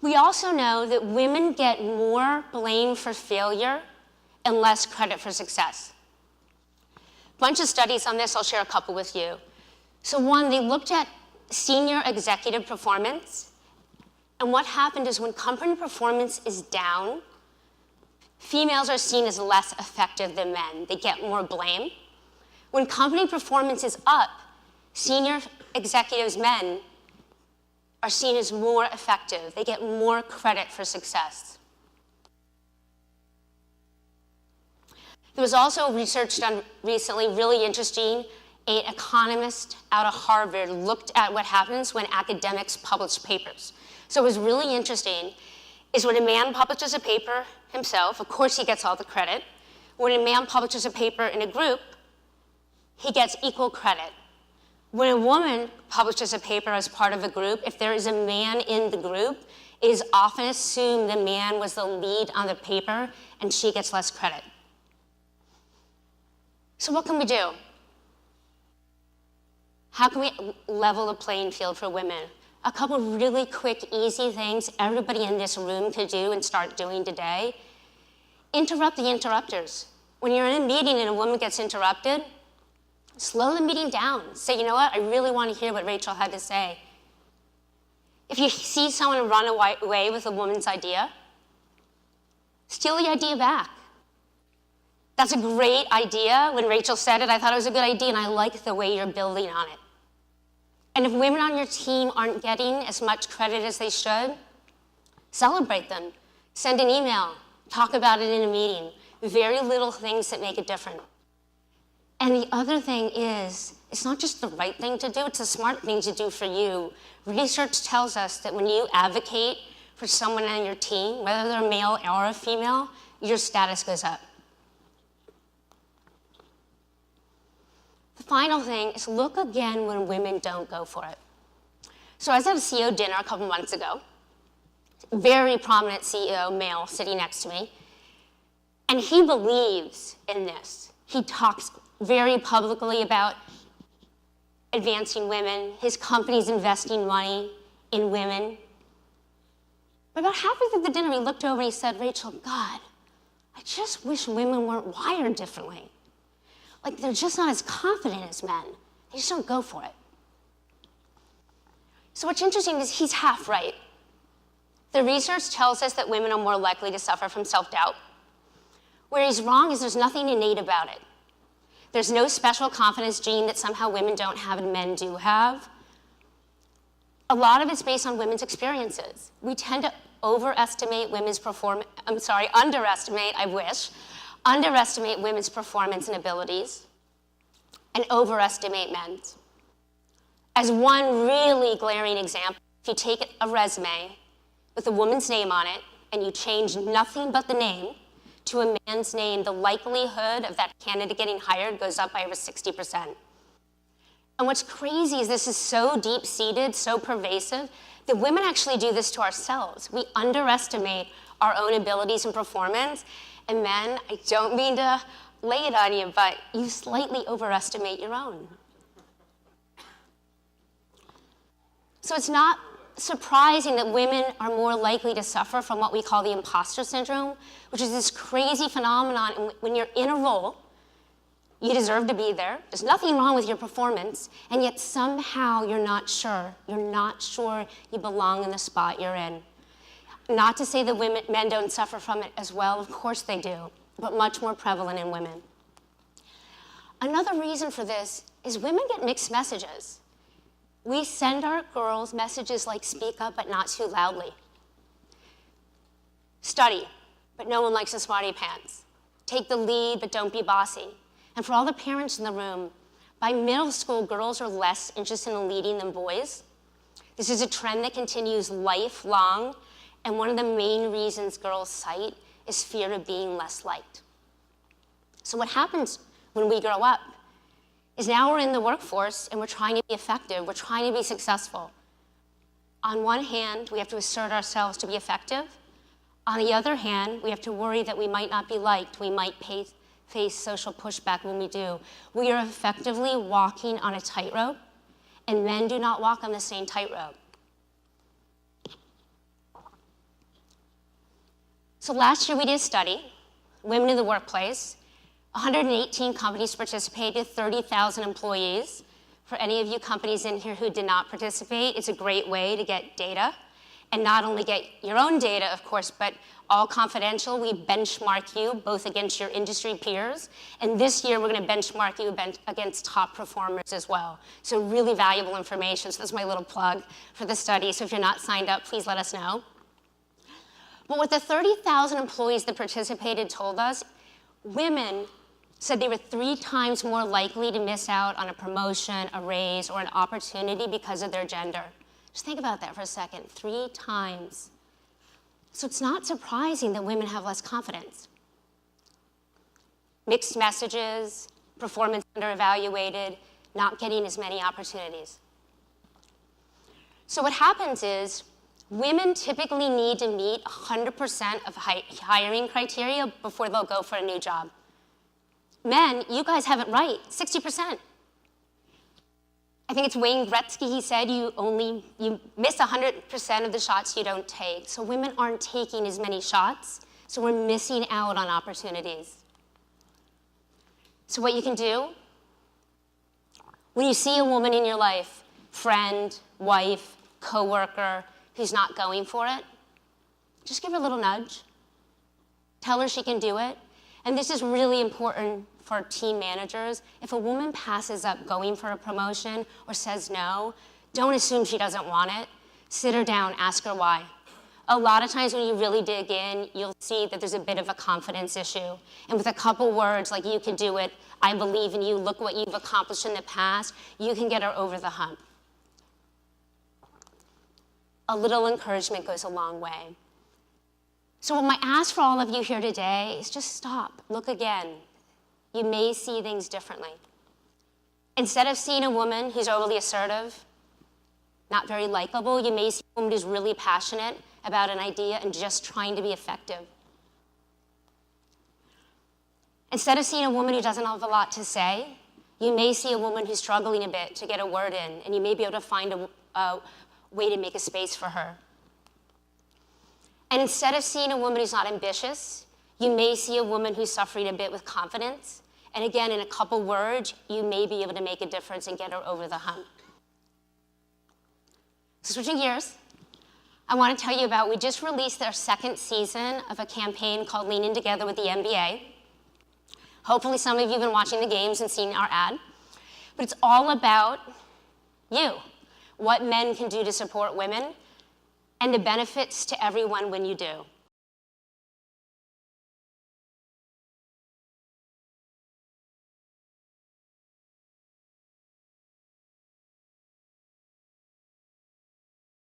We also know that women get more blame for failure and less credit for success. A bunch of studies on this, I'll share a couple with you. So one, they looked at senior executive performance, and what happened is when company performance is down, females are seen as less effective than men. They get more blame. When company performance is up, senior executives, men, are seen as more effective. They get more credit for success. There was also research done recently, really interesting. An economist out of Harvard looked at what happens when academics publish papers. So it was really interesting, is when a man publishes a paper himself, of course he gets all the credit. When a man publishes a paper in a group, he gets equal credit. When a woman publishes a paper as part of a group, if there is a man in the group, it is often assumed the man was the lead on the paper and she gets less credit. So what can we do? How can we level the playing field for women? A couple really quick, easy things everybody in this room could do and start doing today. Interrupt the interrupters. When you're in a meeting and a woman gets interrupted, slow the meeting down. Say, you know what, I really want to hear what Rachel had to say. If you see someone run away with a woman's idea, steal the idea back. That's a great idea. When Rachel said it, I thought it was a good idea, and I like the way you're building on it. And if women on your team aren't getting as much credit as they should, celebrate them. Send an email. Talk about it in a meeting. Very little things that make a difference. And the other thing is, it's not just the right thing to do, it's a smart thing to do for you. Research tells us that when you advocate for someone on your team, whether they're a male or a female, your status goes up. The final thing is look again when women don't go for it. So I was at a CEO dinner a couple months ago, very prominent CEO, male, sitting next to me, and he believes in this. He talks very publicly about advancing women. His company's investing money in women. But about halfway through the dinner, he looked over and he said, Rachel, God, I just wish women weren't wired differently. Like, they're just not as confident as men. They just don't go for it. So what's interesting is he's half right. The research tells us that women are more likely to suffer from self-doubt. Where he's wrong is there's nothing innate about it. There's no special confidence gene that somehow women don't have and men do have. A lot of it's based on women's experiences. We tend to underestimate women's performance and abilities, and overestimate men's. As one really glaring example, if you take a resume with a woman's name on it and you change nothing but the name to a man's name, the likelihood of that candidate getting hired goes up by over 60%. And what's crazy is this is so deep-seated, so pervasive, that women actually do this to ourselves. We underestimate our own abilities and performance, and men, I don't mean to lay it on you, but you slightly overestimate your own. So it's not surprising that women are more likely to suffer from what we call the imposter syndrome, which is this crazy phenomenon when you're in a role, you deserve to be there, there's nothing wrong with your performance, and yet somehow you're not sure you belong in the spot you're in. Not to say that men don't suffer from it as well, of course they do, but much more prevalent in women. Another reason for this is women get mixed messages. We send our girls messages like speak up but not too loudly. Study, but no one likes a smarty pants. Take the lead, but don't be bossy. And for all the parents in the room, by middle school, girls are less interested in leading than boys. This is a trend that continues lifelong, and one of the main reasons girls cite is fear of being less liked. So what happens when we grow up is now we're in the workforce and we're trying to be effective, we're trying to be successful. On one hand, we have to assert ourselves to be effective. On the other hand, we have to worry that we might not be liked, we might face social pushback when we do. We are effectively walking on a tightrope, and men do not walk on the same tightrope. So last year we did a study, Women in the Workplace. 118 companies participated, 30,000 employees. For any of you companies in here who did not participate, it's a great way to get data. And not only get your own data, of course, but all confidential. We benchmark you both against your industry peers. And this year, we're going to benchmark you against top performers as well. So really valuable information. So that's my little plug for the study. So if you're not signed up, please let us know. But what the 30,000 employees that participated told us, women said they were 3 times more likely to miss out on a promotion, a raise, or an opportunity because of their gender. Just think about that for a second, 3 times. So it's not surprising that women have less confidence. Mixed messages, performance under-evaluated, not getting as many opportunities. So what happens is, women typically need to meet 100% of hiring criteria before they'll go for a new job. Men, you guys have it right, 60%. I think it's Wayne Gretzky, he said you miss 100% of the shots you don't take. So women aren't taking as many shots, so we're missing out on opportunities. So what you can do, when you see a woman in your life, friend, wife, coworker, who's not going for it, just give her a little nudge. Tell her she can do it. And this is really important for team managers. If a woman passes up going for a promotion or says no, don't assume she doesn't want it. Sit her down, ask her why. A lot of times when you really dig in, you'll see that there's a bit of a confidence issue. And with a couple words like, you can do it, I believe in you, look what you've accomplished in the past, you can get her over the hump. A little encouragement goes a long way. So what my ask for all of you here today is just stop, look again. You may see things differently. Instead of seeing a woman who's overly assertive, not very likable, you may see a woman who's really passionate about an idea and just trying to be effective. Instead of seeing a woman who doesn't have a lot to say, you may see a woman who's struggling a bit to get a word in, and you may be able to find a way to make a space for her. And instead of seeing a woman who's not ambitious, you may see a woman who's suffering a bit with confidence. And again, in a couple words, you may be able to make a difference and get her over the hump. So switching gears, I want to tell you about, we just released our 2nd season of a campaign called Leaning Together with the NBA. Hopefully some of you have been watching the games and seen our ad. But it's all about you, what men can do to support women, and the benefits to everyone when you do.